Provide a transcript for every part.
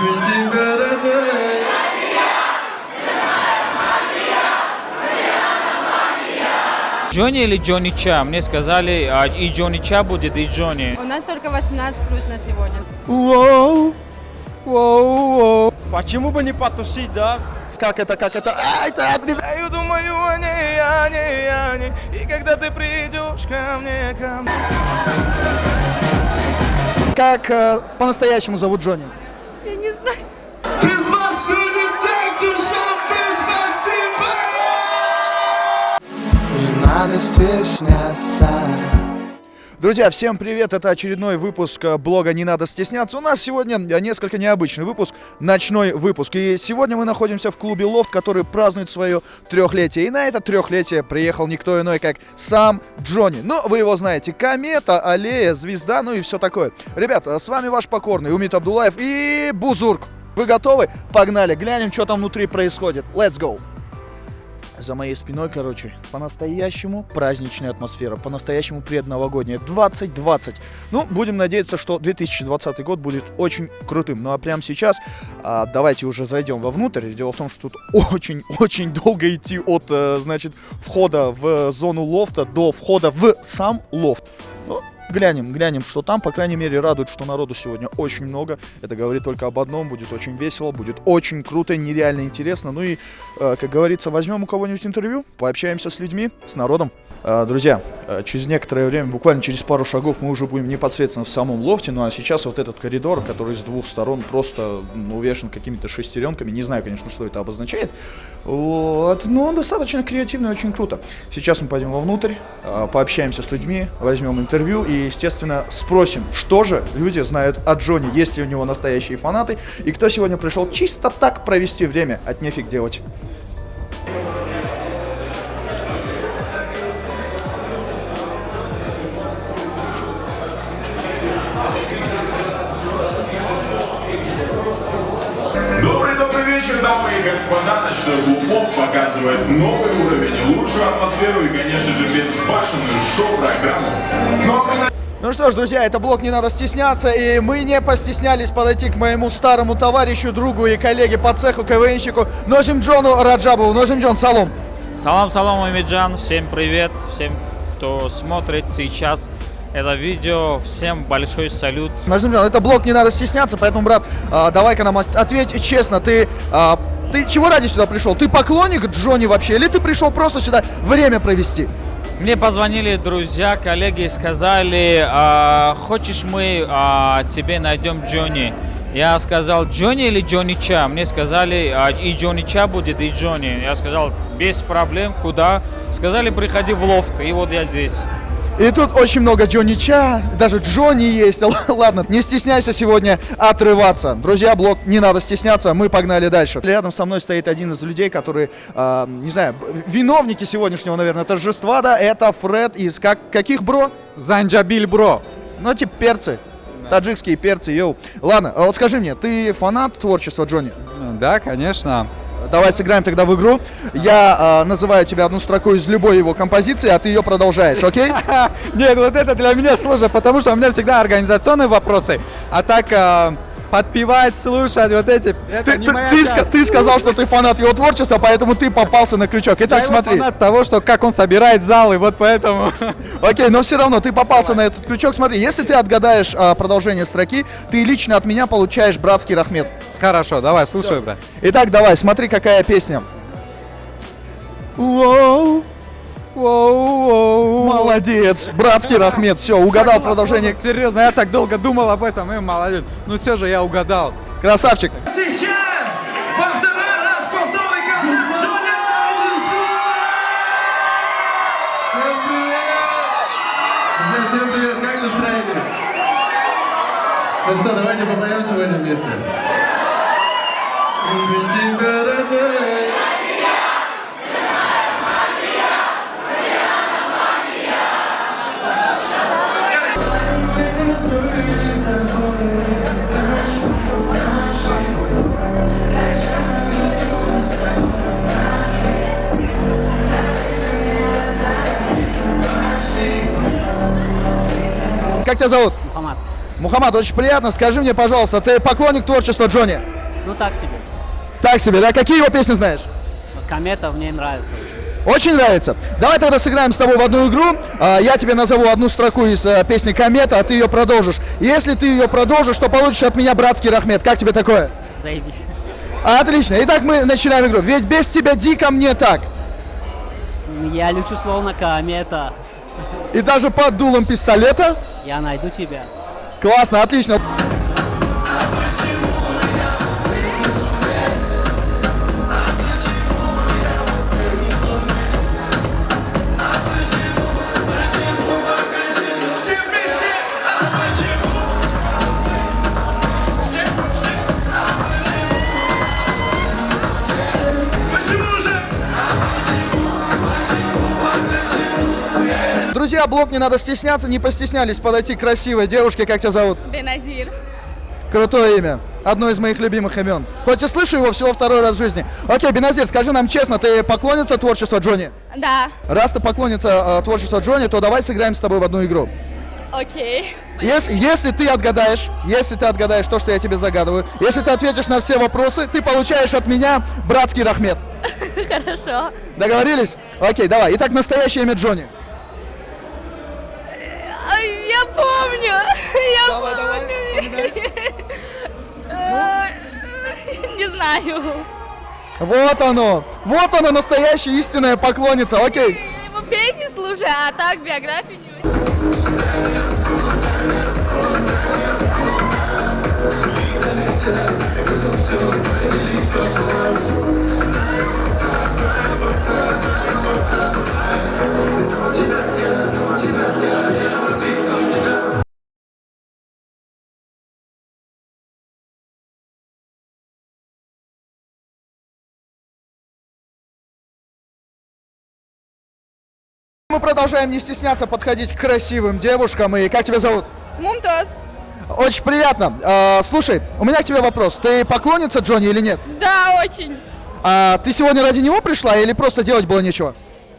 без тебя, родной. Джонни или Джонни Ча? Мне сказали, и Джонни Ча будет, и Джонни. У нас только 18 плюс на сегодня. Воу, воу, воу. Почему бы не потусить, да? Как это? Ай, я думаю о ней, о ней, о ней. И когда ты придешь ко мне. Как по-настоящему зовут Джонни? Я не знаю. Ты способен так, душа, ты спасибо. Не надо стесняться. Друзья, всем привет! Это очередной выпуск блога «Не надо стесняться». У нас сегодня несколько необычный выпуск, ночной выпуск. И сегодня мы находимся в клубе «Лофт», который празднует свое 3-летие. И на это 3-летие приехал никто иной, как сам Джонни. Ну, вы его знаете. Комета, аллея, звезда, ну и все такое. Ребят, с вами ваш покорный Умит Абдулаев и Бузург. Вы готовы? Погнали, глянем, что там внутри происходит. Let's go! За моей спиной, по-настоящему праздничная атмосфера, по-настоящему предновогодняя, 2020. Ну, будем надеяться, что 2020 год будет очень крутым. Ну, а прямо сейчас давайте уже зайдем вовнутрь. Дело в том, что тут очень долго идти от, входа в зону лофта до входа в сам лофт. Ну, глянем, что там. По крайней мере, радует, что народу сегодня очень много. Это говорит только об одном. Будет очень весело, будет очень круто, нереально интересно. Ну и, как говорится, возьмем у кого-нибудь интервью, пообщаемся с людьми, с народом. Друзья, через некоторое время, буквально через пару шагов, мы уже будем непосредственно в самом лофте. Ну а сейчас вот этот коридор, который с двух сторон просто увешан какими-то шестеренками. Не знаю, конечно, что это обозначает. Вот, но достаточно креативно и очень круто. Сейчас мы пойдем вовнутрь, пообщаемся с людьми, возьмем интервью и, естественно, спросим, что же люди знают о Джонни, есть ли у него настоящие фанаты и кто сегодня пришел чисто так провести время, от нефиг делать. Добрый вечер, дамы и господа. Ночной клуб «Лофт» показывает новый уровень, лучшую атмосферу и, конечно же, безбашенную шоу-программу. Ну что ж, друзья, это блог «Не надо стесняться», и мы не постеснялись подойти к моему старому товарищу, другу и коллеге по цеху, КВНщику Нозимджону Раджабову. Нозимджон, салом! Салам, Умиджан, всем привет, всем, кто смотрит сейчас это видео, всем большой салют. Нозимджон, это блог «Не надо стесняться», поэтому, брат, давай-ка нам ответь честно, ты чего ради сюда пришел? Ты поклонник Джонни вообще, или ты пришел просто сюда время провести? Мне позвонили друзья, коллеги, сказали, хочешь мы тебе найдем Джонни? Я сказал, Джонни или Джонни Ча? Мне сказали, и Джонни Ча будет, и Джонни. Я сказал, без проблем, куда? Сказали, приходи в лофт, и вот я здесь. И тут очень много Джонни Ча, даже Джонни есть. Ладно, не стесняйся сегодня отрываться. Друзья, блог «Не надо стесняться», мы погнали дальше. Рядом со мной стоит один из людей, которые, не знаю, виновники сегодняшнего, наверное, торжества, да, это Фред из каких, бро? Занджабиль, бро. Ну, типа перцы, таджикские перцы, йоу. Ладно, вот скажи мне, ты фанат творчества Джонни? Да, конечно. Давай сыграем тогда в игру. Я называю тебя одну строку из любой его композиции, а ты ее продолжаешь, окей? Нет, вот это для меня сложно, потому что у меня всегда организационные вопросы. А так подпевать, слушать, вот эти, это не моя часть. Ты сказал, что ты фанат его творчества, поэтому ты попался на крючок. Итак, Я смотри. фанат того, что как он собирает залы, вот поэтому. Окей, но все равно ты попался на этот крючок. Смотри, если ты отгадаешь продолжение строки, ты лично от меня получаешь братский рахмет. Хорошо, давай, слушай, брат. Итак, давай, смотри, какая песня. Воу, воу. Молодец, братский рахмет. Все, угадал продолжение. Серьезно, я так долго думал об этом, и молодец. Ну все же я угадал. Красавчик. Встречаем во второй раз повторный концерт Джонни Мэдисона! Всем привет! Всем привет! Как настроение? Ну что, давайте попоем сегодня вместе. Без тебя, родной. Как тебя зовут? Мухаммад. Мухаммад, очень приятно. Скажи мне, пожалуйста, ты поклонник творчества Джонни? Ну так себе. Так себе, да? Какие его песни знаешь? Комета мне нравится. Очень нравится. Давай тогда сыграем с тобой в одну игру. Я тебе назову одну строку из песни «Комета», а ты ее продолжишь. Если ты ее продолжишь, то получишь от меня братский рахмет. Как тебе такое? Заебись. Отлично. Итак, мы начинаем игру. Ведь без тебя дико мне так. Я лечу словно комета. И даже под дулом пистолета. Я найду тебя. Классно, отлично. Друзья, блог «Не надо стесняться», не постеснялись подойти к красивой девушке. Как тебя зовут? Беназир. Крутое имя. Одно из моих любимых имен. Хоть и слышу его всего второй раз в жизни. Окей, Беназир, скажи нам честно, ты поклонница творчества Джонни? Да. Раз ты поклонница творчества Джонни, то давай сыграем с тобой в одну игру. Окей. Если ты отгадаешь то, что я тебе загадываю, если ты ответишь на все вопросы, ты получаешь от меня братский рахмет. Хорошо. Договорились? Окей, давай. Итак, настоящее имя Джонни. Я помню. Давай, вспоминай. Не знаю. Вот оно, настоящая истинная поклонница. Окей. Я его песни слушаю, а так биографию не... Мы продолжаем не стесняться подходить к красивым девушкам. И как тебя зовут? Мумтаз. Очень приятно. Слушай, у меня к тебе вопрос. Ты поклонница Джонни или нет? Да, очень. Ты сегодня ради него пришла или просто делать было нечего?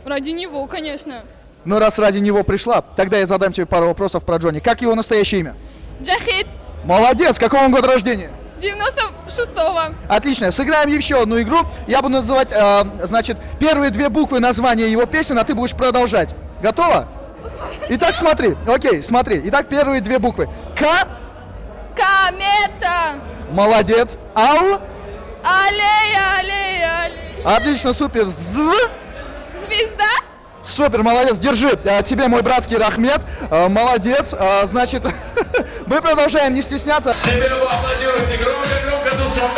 Ради него, конечно. Ну, раз ради него пришла, тогда я задам тебе пару вопросов про Джонни. Как его настоящее имя? Джахид. Молодец. Какого он года рождения? 96-го. Отлично. Сыграем еще одну игру. Я буду называть, значит, первые две буквы названия его песен, а ты будешь продолжать. Готова? Итак, смотри. Окей, смотри. Итак, первые две буквы. К. Комета. Молодец. Ал. Аллея, аллея, аллея. Отлично, супер. Зв. Звезда. Супер, молодец. Держи. Тебе мой братский рахмет. Молодец. Значит, мы продолжаем не стесняться. Себе вы аплодируйте громко, душом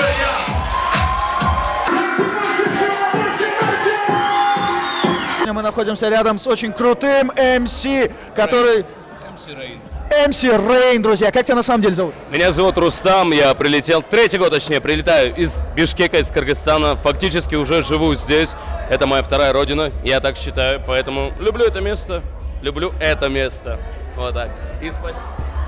Мы находимся рядом с очень крутым МС, который... МС Рейн, друзья. Как тебя на самом деле зовут? Меня зовут Рустам, я прилетел, третий год точнее, прилетаю из Бишкека, из Кыргызстана. Фактически уже живу здесь, это моя вторая родина, я так считаю, поэтому люблю это место. Вот так. И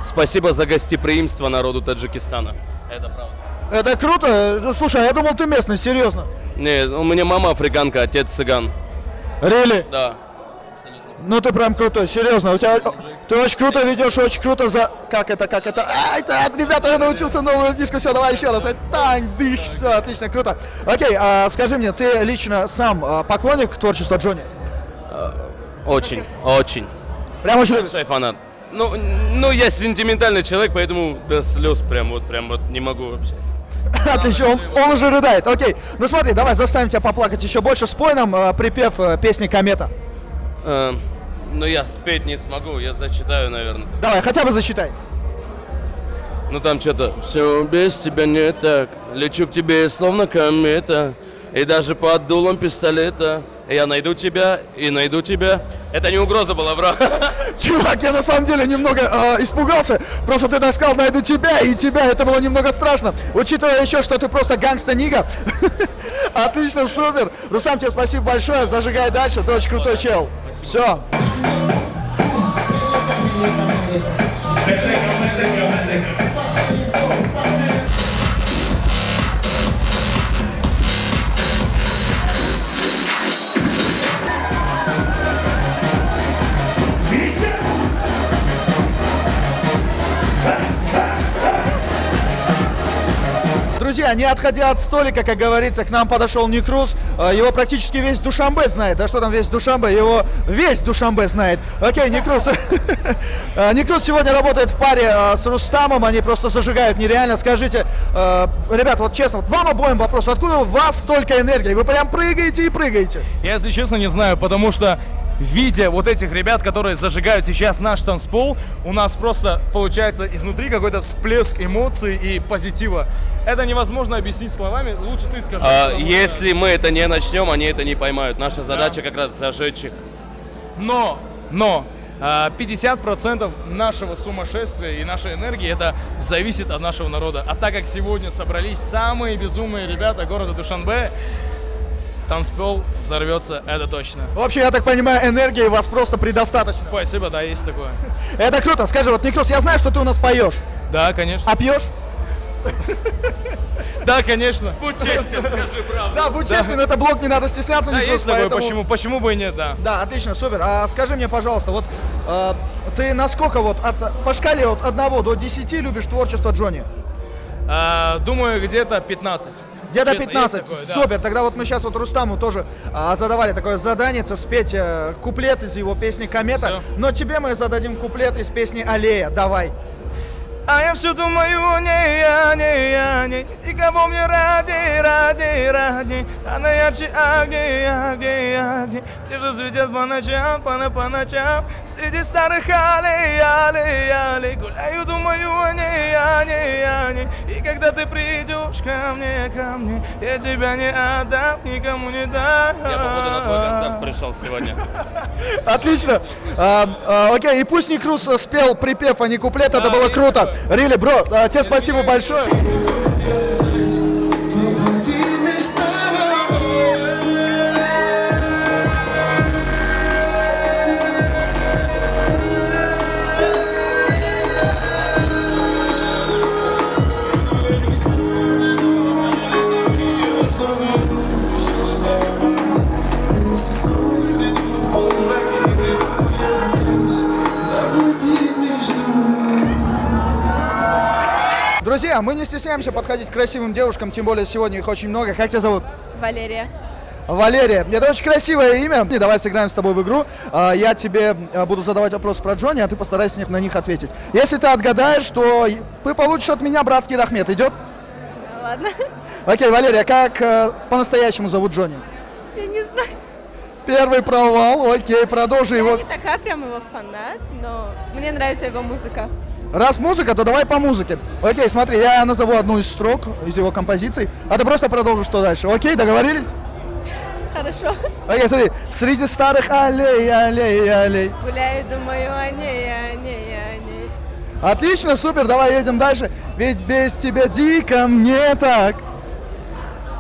спасибо за гостеприимство народу Таджикистана, это правда. Это круто. Слушай, я думал, ты местный, серьезно. Нет, у меня мама африканка, отец цыган. Рели? Да. Ну ты прям крутой, серьезно. У тебя ты очень круто ведешь, очень круто за. Как это? Ай, да, ребята, я научился новую фишку. Все, давай еще раз. Так, дыш, все, отлично, круто. Окей, скажи мне, ты лично сам поклонник творчества Джонни? Очень. Прям очень любишь? Большой фанат. Ну, я сентиментальный человек, поэтому до слез прям вот не могу вообще. Отлично, он уже рыдает. Окей, ну смотри, давай заставим тебя поплакать еще больше. Спой нам припев песни «Комета». Ну, я спеть не смогу, я зачитаю, наверное. Давай, хотя бы зачитай. Ну, там что-то «Все без тебя не так, лечу к тебе словно комета, и даже под дулом пистолета я найду тебя и найду тебя». Это не угроза была, бро. Чувак, я на самом деле немного испугался. Просто ты так сказал, найду тебя и тебя. Это было немного страшно. Учитывая еще, что ты просто гангста-нига. Отлично, супер. Рустам, тебе спасибо большое. Зажигай дальше. Ты очень крутой чел. Все. Друзья, не отходя от столика, как говорится, к нам подошел Никрус. Его практически весь Душанбе знает. Да что там весь Душанбе? Его весь Душанбе знает. Окей, Никрус. Никрус сегодня работает в паре с Рустамом. Они просто зажигают нереально. Скажите, ребят, вот честно, вот вам обоим вопрос. Откуда у вас столько энергии? Вы прям прыгаете и прыгаете. Я, если честно, не знаю, потому что, видя вот этих ребят, которые зажигают сейчас наш танцпол, у нас просто получается изнутри какой-то всплеск эмоций и позитива. Это невозможно объяснить словами. Лучше ты скажи. Если мы это не начнем, они это не поймают. Наша задача как раз зажечь их. Но 50% нашего сумасшествия и нашей энергии это зависит от нашего народа. А так как сегодня собрались самые безумные ребята города Душанбе, танцпол взорвется, это точно. В общем, я так понимаю, энергии у вас просто предостаточно. Спасибо, да, есть такое. Это круто. Скажи, вот, Никрус, я знаю, что ты у нас поешь. Да, конечно. А пьешь? Да, конечно. Будь честен, скажи правду. Да, будь честен, это блог, не надо стесняться, Да, Никрус, есть такое, поэтому... почему бы и нет, да. Да, отлично, супер. А скажи мне, пожалуйста, вот ты насколько вот по шкале от 1 до 10 любишь творчество Джонни? Думаю, где-то 15. Где-то Честно, 15, есть такое, да. супер. Тогда вот мы сейчас вот Рустаму тоже задавали такое задание, спеть куплет из его песни «Комета». Всё. Но тебе мы зададим куплет из песни «Аллея». Давай. А я все думаю, не, и кого мне ради, она ярче огни, те же светят по ночам, среди старых аллей, гуляю, думаю, не, и когда ты придешь ко мне, я тебя не отдам, никому не дам. Я, походу, на твой концерт пришел сегодня. Отлично. Окей, и пусть Никрус спел припев, а не куплет, это было круто. Рили, бро, тебе спасибо большое. Друзья, мы не стесняемся подходить к красивым девушкам, тем более сегодня их очень много. Как тебя зовут? Валерия. Валерия. Это очень красивое имя. И давай сыграем с тобой в игру. Я тебе буду задавать вопросы про Джонни, а ты постарайся на них ответить. Если ты отгадаешь, то ты получишь от меня братский рахмет. Идет? Ладно. Окей, Валерия, как по-настоящему зовут Джонни? Я не знаю. Первый провал. Окей, продолжи Я его. не такая прям его фанат, но мне нравится его музыка. Раз музыка, то давай по музыке. Окей, смотри, я назову одну из строк из его композиций, а ты просто продолжишь, что дальше. Окей, договорились? Хорошо. Окей, смотри. Среди старых аллей. Гуляю, думаю о ней. Отлично, супер, давай едем дальше. Ведь без тебя дико мне так.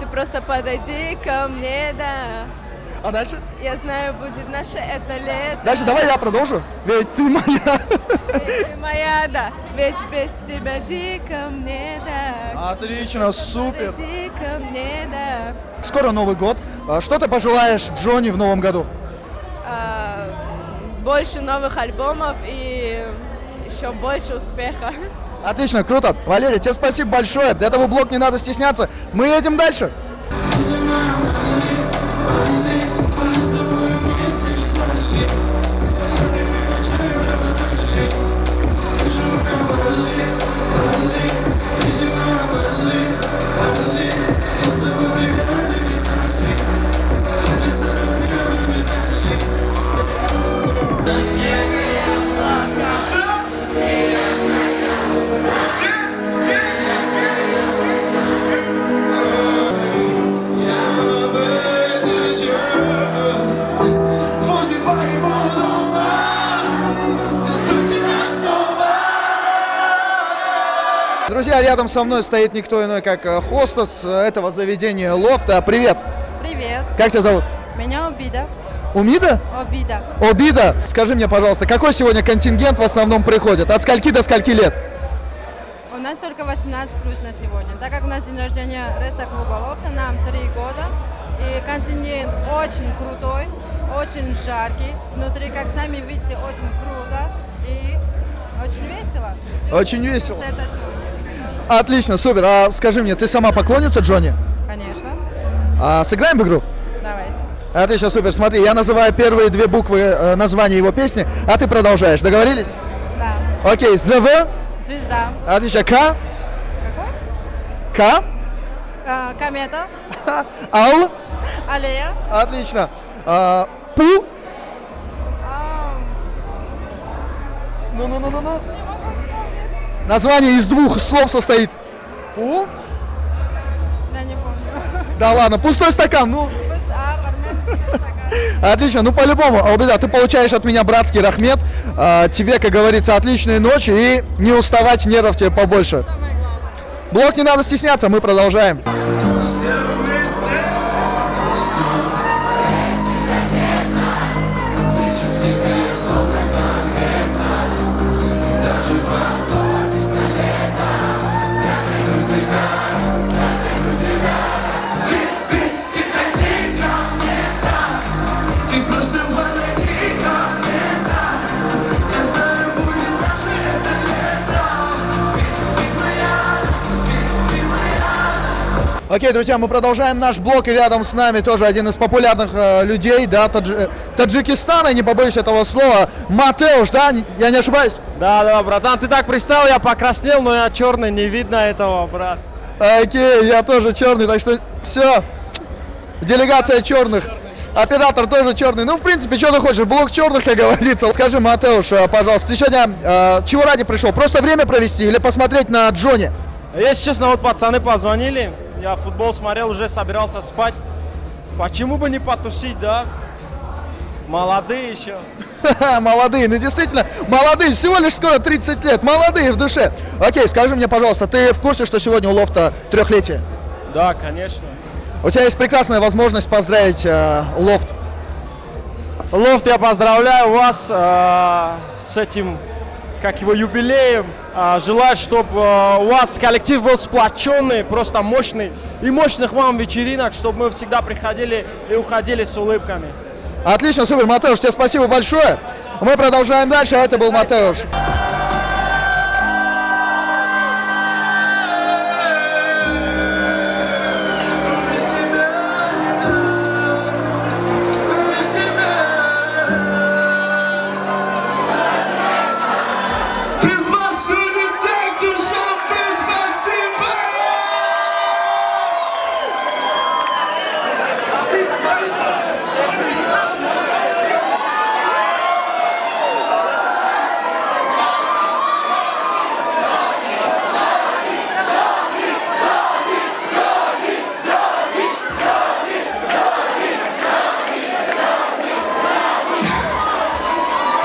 Ты просто подойди ко мне, да. А дальше? Я знаю, будет наше это лето. Дальше давай я продолжу. Ведь ты моя. Ведь ты моя, да. Ведь без тебя дико мне, да. Отлично, супер. Подойди ко мне, да. Скоро Новый год. Что ты пожелаешь Джонни в новом году? Больше новых альбомов и еще больше успеха. Отлично, круто. Валерий, тебе спасибо большое. Для этого блог не надо стесняться. Мы едем дальше. Друзья, рядом со мной стоит никто иной, как хостес этого заведения Лофта. Привет! Привет. Как тебя зовут? Меня Обида. Умида? Обида. Обида. Скажи мне, пожалуйста, какой сегодня контингент в основном приходит? От скольки до скольки лет? У нас только 18 плюс на сегодня. Так как у нас день рождения Реста-клуба Лофта, нам 3 года. И контингент очень крутой, очень жаркий. Внутри, как сами видите, очень круто и очень весело. Очень весело. Это сегодня. Отлично, супер. А скажи мне, ты сама поклонница Джонни? Конечно. Сыграем в игру? Давайте. Отлично, супер. Смотри, я называю первые две буквы названия его песни, а ты продолжаешь. Договорились? Да. Окей, ЗВ. Звезда. Отлично. К. Какой? К. Комета. Ал. Аллея. Отлично. Пу. Ну. Название из двух слов состоит. Пу. Я не помню. Да ладно, пустой стакан, ну. Бармен. Отлично, ну по-любому, Албеда, ты получаешь от меня братский рахмет. Тебе, как говорится, отличной ночи и не уставать, нервов тебе побольше. Самое главное. Блок не надо стесняться, мы продолжаем. Окей, друзья, мы продолжаем наш блок, и рядом с нами тоже один из популярных людей, да, Таджикистана, не побоюсь этого слова, Матеуш, да, я не ошибаюсь? Да, братан, ты так представил, я покраснел, но я черный, не видно этого, брат. Окей, я тоже черный, так что все, делегация черных. Оператор тоже черный. Ну, в принципе, что ты хочешь, блок черных, как говорится. Скажи, Матеуш, пожалуйста, ты сегодня чего ради пришел? Просто время провести или посмотреть на Джонни? Если честно, вот пацаны позвонили, я футбол смотрел, уже собирался спать. Почему бы не потусить, да? Молодые еще. Молодые, ну действительно, молодые, всего лишь скоро 30 лет, молодые в душе. Окей, скажи мне, пожалуйста, ты в курсе, что сегодня у Лофта 3-летие? Да, конечно. У тебя есть прекрасная возможность поздравить Лофт. Лофт, я поздравляю вас с этим, как его, юбилеем. Желаю, чтобы у вас коллектив был сплоченный, просто мощный. И мощных вам вечеринок, чтобы мы всегда приходили и уходили с улыбками. Отлично, супер, Матеуш, тебе спасибо большое. Мы продолжаем дальше, а это был Матеуш.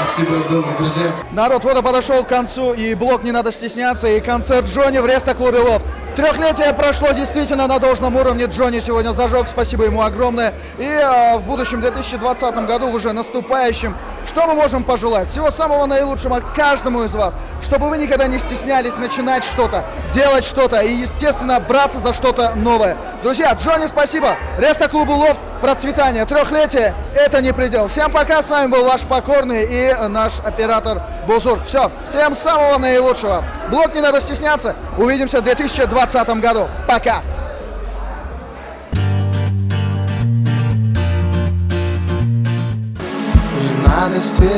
Спасибо огромное, друзья. Народ, вот и подошел к концу и блок «Не надо стесняться», и концерт Джонни в Ресто-клубе «Лофт». 3-летие прошло действительно на должном уровне. Джонни сегодня зажег, спасибо ему огромное. И в будущем 2020 году, уже наступающем, что мы можем пожелать? Всего самого наилучшего каждому из вас, чтобы вы никогда не стеснялись начинать что-то, делать что-то и, естественно, браться за что-то новое. Друзья, Джонни, спасибо. Ресто-клубу «Лофт», процветание, 3-летие – это не предел. Всем пока, с вами был ваш покорный и наш оператор Бузург. Все, всем самого наилучшего. Блок «Не надо стесняться». Увидимся в 2020 году. Пока. Не надо стесняться.